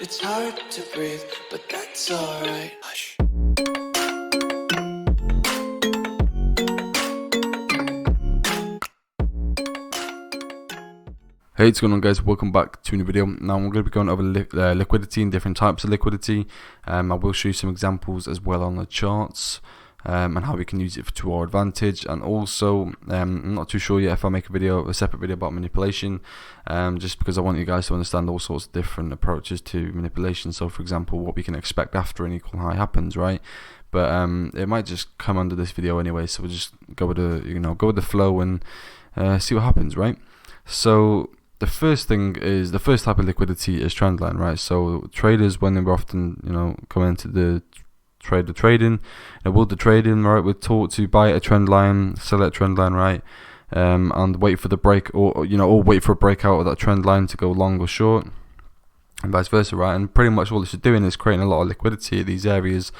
It's hard to breathe, but that's alright. Hush. Hey, what's going on, guys? Welcome back to a new video. Now I'm going to be going over liquidity and different types of liquidity. I will show you some examples as well on the charts and how we can use it to our advantage. And also, I'm not too sure yet if I'll make a separate video about manipulation, just because I want you guys to understand all sorts of different approaches to manipulation. So, for example, what we can expect after an equal high happens, right? But it might just come under this video anyway. So we'll just go with the flow and see what happens, right? So the first type of liquidity is trend line, right? So traders, when they're often, come into the trading, will the trading, right? We're taught to buy at a trend line, sell at a trend line, right? And wait for the break, or wait for a breakout of that trend line to go long or short, and vice versa, right? And pretty much all this is doing is creating a lot of liquidity at these areas,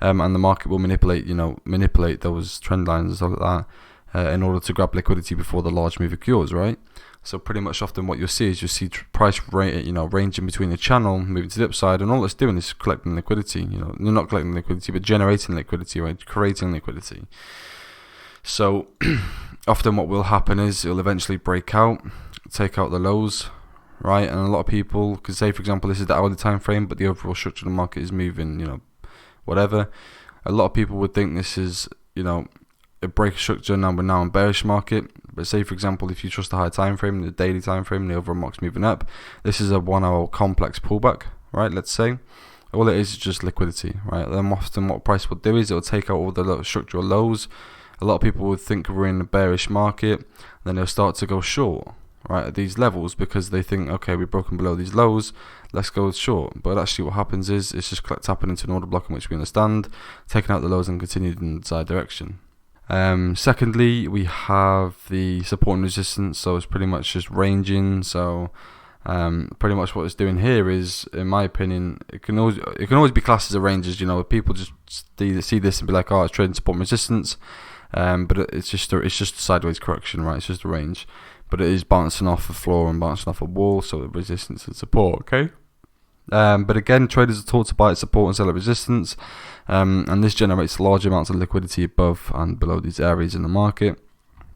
and the market will manipulate those trend lines and stuff like that in order to grab liquidity before the large move occurs, right? So pretty much often what you'll see is price rate, ranging between the channel, moving to the upside, and all it's doing is collecting liquidity. They're not collecting liquidity, but generating liquidity, right? Creating liquidity. So often what will happen is it'll eventually break out, take out the lows, right? And a lot of people could say, for example, this is the hourly time frame, but the overall structure of the market is moving, whatever. A lot of people would think this is, a break structure. Now we're now in bearish market. But say, for example, if you trust the high time frame, the daily time frame, the overall market's moving up. This is a 1 hour complex pullback, right? Let's say all it is just liquidity, right? Then often what price will do is it'll take out all the structural lows. A lot of people would think we're in a bearish market, then they'll start to go short, right, at these levels, because they think, okay, we've broken below these lows, let's go short. But actually what happens is it's just tapping into an order block in which we understand, taking out the lows and continuing in the desired direction. Secondly, we have the support and resistance, so it's pretty much just ranging. So pretty much what it's doing here is, in my opinion, it can always be classed as a ranges. People just see this and be like, oh, it's trading support and resistance, but it's just a sideways correction, right? It's just a range, but it is bouncing off a floor and bouncing off a wall, so resistance and support, okay. But again, traders are taught to buy at support and sell at resistance, and this generates large amounts of liquidity above and below these areas in the market,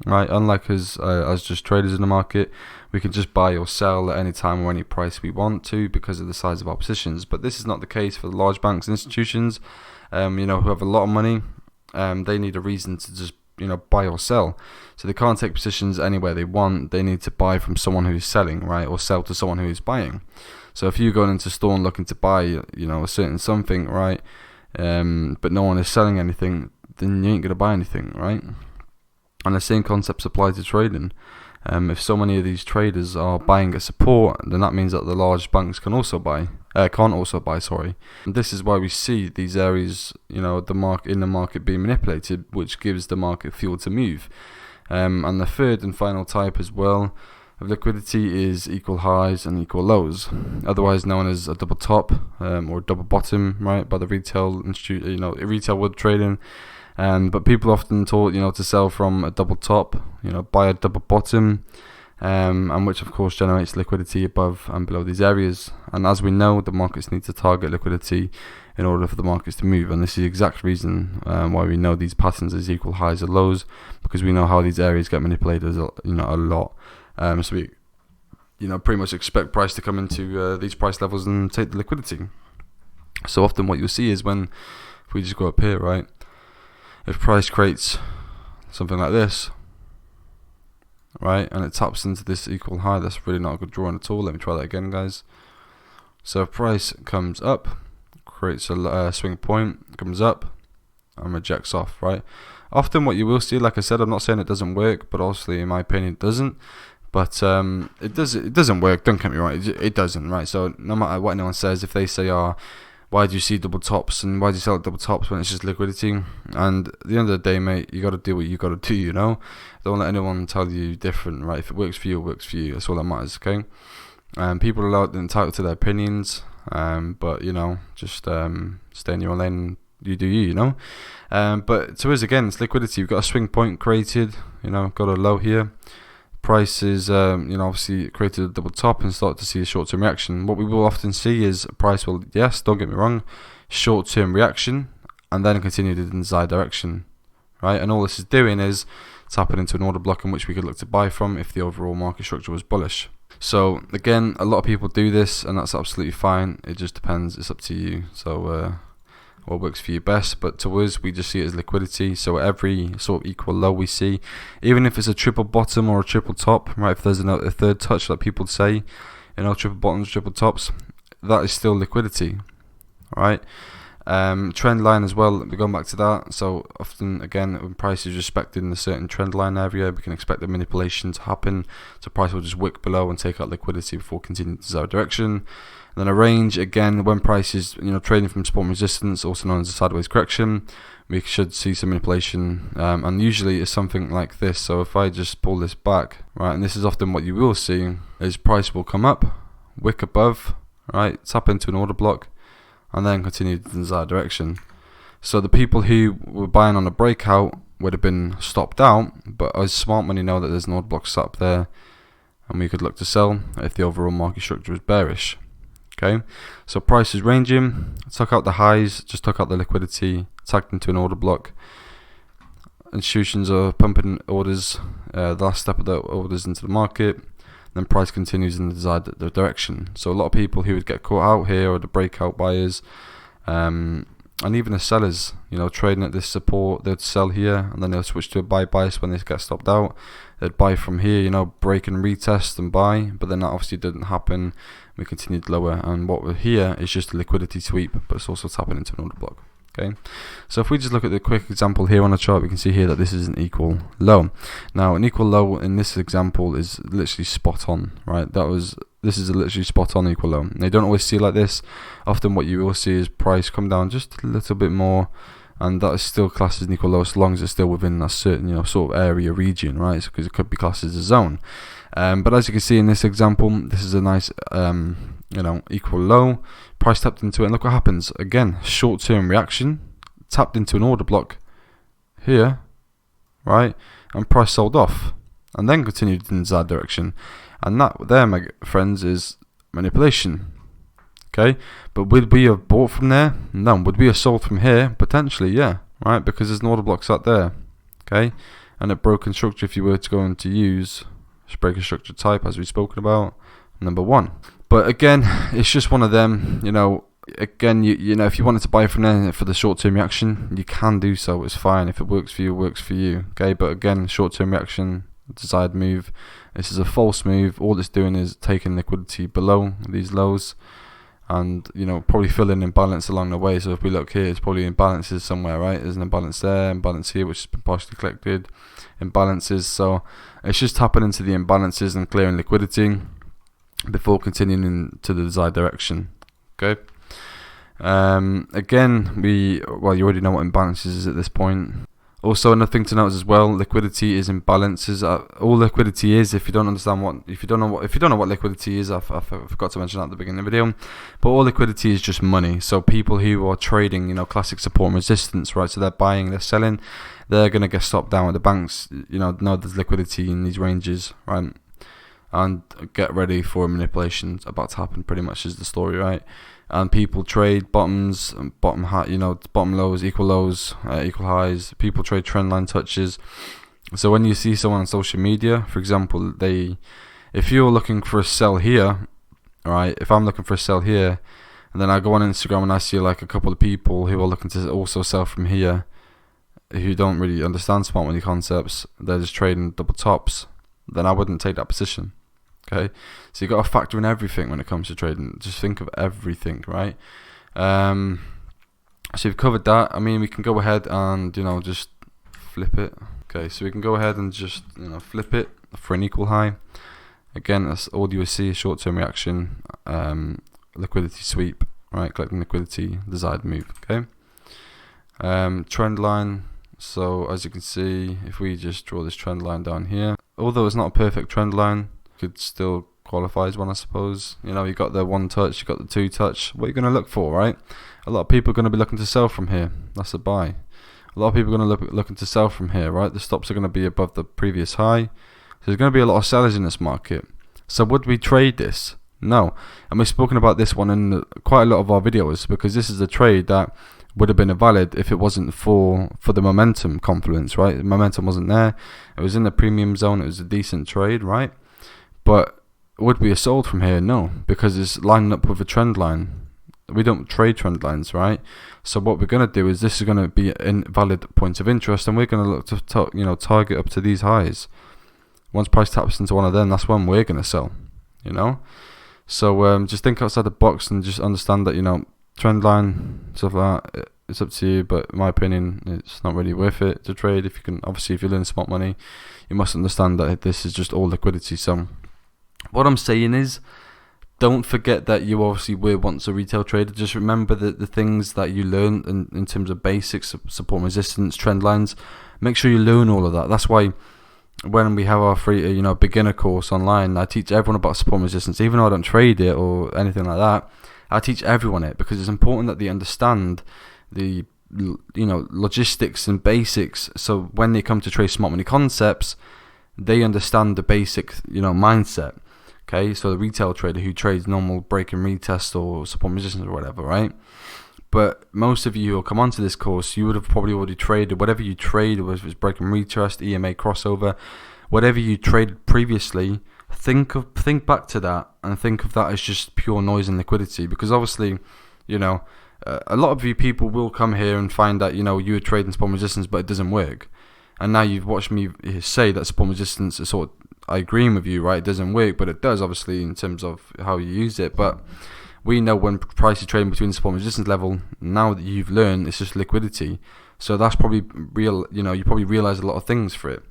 right? Unlike as just traders in the market, we can just buy or sell at any time or any price we want to because of the size of our positions. But this is not the case for the large banks and institutions, who have a lot of money. They need a reason to just buy or sell, so they can't take positions anywhere they want. They need to buy from someone who's selling, right, or sell to someone who is buying. So if you're going into a store and looking to buy, a certain something, right, but no one is selling anything, then you ain't going to buy anything, right? And the same concepts apply to trading. If so many of these traders are buying at support, then that means that the large banks can't also buy. And this is why we see these areas, in the market being manipulated, which gives the market fuel to move. And the third and final type as well of liquidity is equal highs and equal lows, otherwise known as a double top or double bottom, right, by the retail institute, retail wood trading. But people often taught, to sell from a double top, buy a double bottom, and which of course generates liquidity above and below these areas. And as we know, the markets need to target liquidity in order for the markets to move, and this is the exact reason why we know these patterns as equal highs or lows, because we know how these areas get manipulated a lot. So we, pretty much expect price to come into these price levels and take the liquidity. So often what you'll see is if we just go up here, right, if price creates something like this, right, and it taps into this equal high, that's really not a good drawing at all. Let me try that again, guys. So if price comes up, creates a swing point, comes up, and rejects off, right? Often what you will see, like I said, I'm not saying it doesn't work, but obviously in my opinion it doesn't. But it doesn't work, don't get me wrong, it doesn't, right? So no matter what anyone says, if they say, why do you see double tops and why do you sell double tops when it's just liquidity? And at the end of the day, mate, you got to do what you got to do, Don't let anyone tell you different, right? If it works for you, it works for you. That's all that matters, okay? People are entitled to their opinions, but, just stay in your own lane, you do you, But to us, again, it's liquidity. We've got a swing point created, got a low here. prices, obviously created a double top and start to see a short-term reaction. What we will often see is a price will, yes, don't get me wrong, short-term reaction and then continue in the desired direction, right? And all this is doing is tapping into an order block in which we could look to buy from if the overall market structure was bullish. So again, a lot of people do this and that's absolutely fine. It just depends. It's up to you. So what works for you best, but to us we just see it as liquidity. So every sort of equal low we see, even if it's a triple bottom or a triple top, right, if there's a third touch like people say, triple bottoms, triple tops, that is still liquidity, right? Trend line as well, we're going back to that. So often again, when price is respected in a certain trend line area, we can expect the manipulation to happen, so price will just wick below and take out liquidity before continuing to desired direction. And then a range, again, when price is trading from support and resistance, also known as a sideways correction, we should see some manipulation, and usually it's something like this. So if I just pull this back, right, and this is often what you will see, is price will come up, wick above, right, tap into an order block, and then continue in the desired direction. So the people who were buying on a breakout would have been stopped out, but as smart money know that there's an order block set up there, and we could look to sell if the overall market structure was bearish. Okay, so price is ranging, took out the highs, just took out the liquidity, tagged into an order block. Institutions are pumping orders, the last step of the orders into the market, then price continues in the desired direction. So a lot of people who would get caught out here, or the breakout buyers, and even the sellers, trading at this support, they'd sell here and then they'll switch to a buy bias when they get stopped out. They'd buy from here, break and retest and buy, but then that obviously didn't happen. We continued lower, and what we're here is just a liquidity sweep, but it's also tapping into an order block. Okay, so if we just look at the quick example here on the chart, we can see here that this is an equal low. Now an equal low in this example is literally spot on, right? This is a literally spot on equal low. They don't always see like this. Often what you will see is price come down just a little bit more, and that is still classed as an equal low as long as it's still within a certain sort of area region, right? Because it could be classed as a zone. But as you can see in this example, this is a nice equal low. Price tapped into it, and look what happens. Again, short-term reaction, tapped into an order block here, right? And price sold off, and then continued in the desired direction. And that there, my friends, is manipulation. Okay, but would we have bought from there? No. Would we have sold from here? Potentially, yeah, right? Because there's an order block sat there. Okay, and a broken structure if you were to go into use breaker structure type, as we've spoken about, number one. But again, it's just one of them. Again, if you wanted to buy from there for the short-term reaction, you can do so. It's fine. If it works for you, it works for you. Okay, but again, short-term reaction, desired move. This is a false move. All it's doing is taking liquidity below these lows, and probably filling imbalance along the way. So if we look here, it's probably imbalances somewhere, right? There's an imbalance there, imbalance here, which has been partially collected, imbalances. So it's just tapping into the imbalances and clearing liquidity before continuing to the desired direction. Okay. Again, you already know what imbalances is at this point. Also, another thing to note as well, liquidity is imbalances. All liquidity is, if you don't know what liquidity is, I forgot to mention that at the beginning of the video. But all liquidity is just money. So people who are trading, classic support and resistance, right? So they're buying, they're selling, they're gonna get stopped down with the banks. Know there's liquidity in these ranges, right? And get ready for manipulation. It's about to happen. Pretty much is the story, right? And people trade bottoms, bottom lows, equal highs. People trade trend line touches. So when you see someone on social media, for example, if you're looking for a sell here, right? If I'm looking for a sell here, and then I go on Instagram and I see like a couple of people who are looking to also sell from here, who don't really understand smart money concepts, they're just trading double tops, then I wouldn't take that position. Okay, so you got to factor in everything when it comes to trading. Just think of everything, right? So you've covered that. I mean, we can go ahead and just flip it. Okay, so we can go ahead and just flip it for an equal high. Again, that's all you will see: short-term reaction, liquidity sweep, right? Collecting liquidity, desired move. Okay. Trend line. So as you can see, if we just draw this trend line down here, although it's not a perfect trend line, could still qualify as one, I suppose. You got the one touch, you got the two touch. What are you going to look for, right? A lot of people are going to be looking to sell from here. That's a buy. A lot of people are going to looking to sell from here, right? The stops are going to be above the previous high. So there's going to be a lot of sellers in this market. So would we trade this? No. And we've spoken about this one in quite a lot of our videos, because this is a trade that would have been invalid if it wasn't for the momentum confluence, right? The momentum wasn't there. It was in the premium zone. It was a decent trade, right? But would we have sold from here? No, because it's lining up with a trend line. We don't trade trend lines, right? So what we're going to do is, this is going to be invalid points of interest, and we're going to look to target up to these highs. Once price taps into one of them, that's when we're going to sell, So just think outside the box and just understand that, trend line, stuff like that, it's up to you. But in my opinion, it's not really worth it to trade. If you're learning smart money, you must understand that this is just all liquidity. So what I'm saying is, don't forget that you obviously were once a retail trader. Just remember the things that you learn in terms of basics, support, resistance, trend lines. Make sure you learn all of that. That's why when we have our free, beginner course online, I teach everyone about support and resistance. Even though I don't trade it or anything like that, I teach everyone it, because it's important that they understand the logistics and basics. So when they come to trade smart money concepts, they understand the basic mindset. Okay, so the retail trader who trades normal break and retest or support and resistance or whatever, right? But most of you who come onto this course, you would have probably already traded whatever you trade, whether it's break and retest, EMA crossover, whatever you traded previously. Think back to that and think of that as just pure noise and liquidity, because obviously, a lot of you people will come here and find that you were trading support and resistance, but it doesn't work. And now you've watched me say that support and resistance is I agree with you, right? It doesn't work, but it does, obviously, in terms of how you use it. But we know when price is trading between the support and resistance level, now that you've learned, it's just liquidity. So that's probably real. You probably realize a lot of things for it.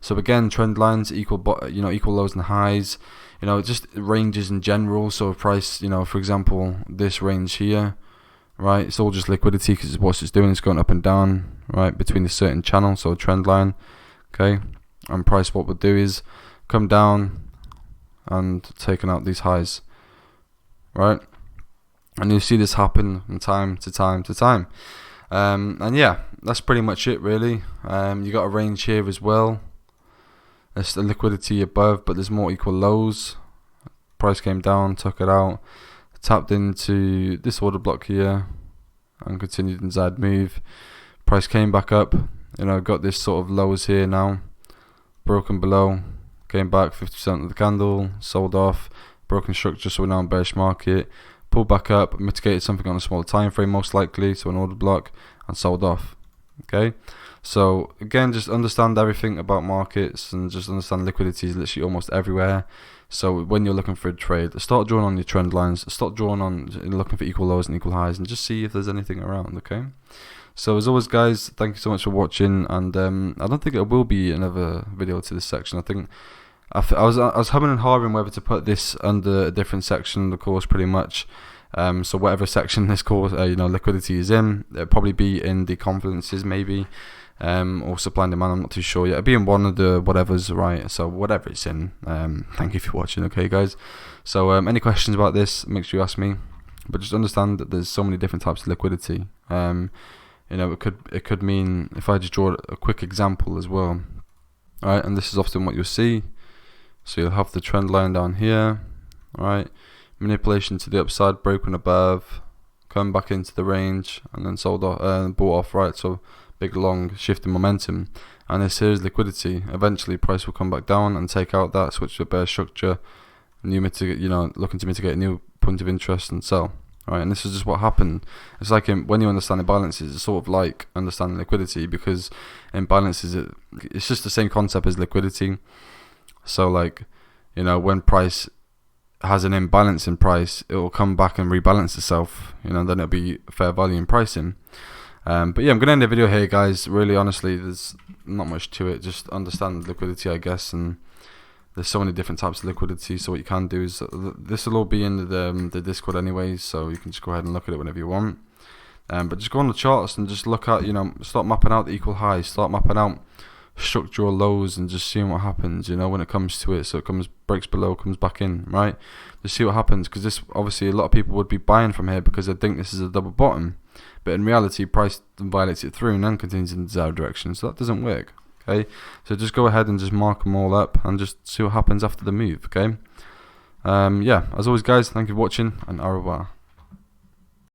So again, trend lines equal lows and highs. Just ranges in general. So if price, for example, this range here, right? It's all just liquidity, because what it's doing is going up and down, right, between a certain channel. So a trend line, okay. And price, what we'll do is come down and taking out these highs, right? And you'll see this happen from time to time to time. And yeah, that's pretty much it, really. You got a range here as well. There's the liquidity above, but there's more equal lows. Price came down, took it out, tapped into this order block here, and continued inside move. Price came back up. Got this sort of lows here now, broken below, came back 50% of the candle, sold off, broken structure, so we're now in bearish market. Pulled back up, mitigated something on a smaller time frame, most likely, so an order block, and sold off. Okay, so again, just understand everything about markets and just understand liquidity is literally almost everywhere. So when you're looking for a trade, start drawing on your trend lines, start drawing on looking for equal lows and equal highs, and just see if there's anything around. Okay, so as always, guys, thank you so much for watching, and I don't think there will be another video to this section. I think I was humming and hawing whether to put this under a different section of the course, pretty much. So whatever section this course, liquidity is in, it'll probably be in the confidences, maybe, or supply and demand. I'm not too sure yet. It'll be in one of the whatevers, right? So whatever it's in. Thank you for watching. Okay, guys. So any questions about this, make sure you ask me. But just understand that there's so many different types of liquidity. It could mean, if I just draw a quick example as well. All right, and this is often what you'll see. So you'll have the trend line down here, all right? Manipulation to the upside, broken above, come back into the range, and then sold off and bought off, right? So big long shift in momentum, and this here is liquidity. Eventually, price will come back down and take out that, switch to a bear structure, looking to mitigate a new point of interest and sell. All right, and this is just what happened. It's like when you understand imbalances, it's sort of like understanding liquidity, because imbalances, it's just the same concept as liquidity. So when price has an imbalance in price, it will come back and rebalance itself, then it'll be fair value in pricing. But yeah, I'm going to end the video here, guys. Really, honestly, there's not much to it. Just understand liquidity, I guess, and there's so many different types of liquidity. So what you can do is, this will all be in the Discord anyways, so you can just go ahead and look at it whenever you want. But just go on the charts and just look at, start mapping out the equal highs, start mapping out structural lows, and just seeing what happens, when it comes to it. So it breaks below, comes back in, right? Just see what happens, because this, obviously, a lot of people would be buying from here because they think this is a double bottom, but in reality, price violates it through and then continues in the desired direction. So that doesn't work. Okay, so just go ahead and just mark them all up and just see what happens after the move. Okay, yeah, as always guys, thank you for watching, and au revoir.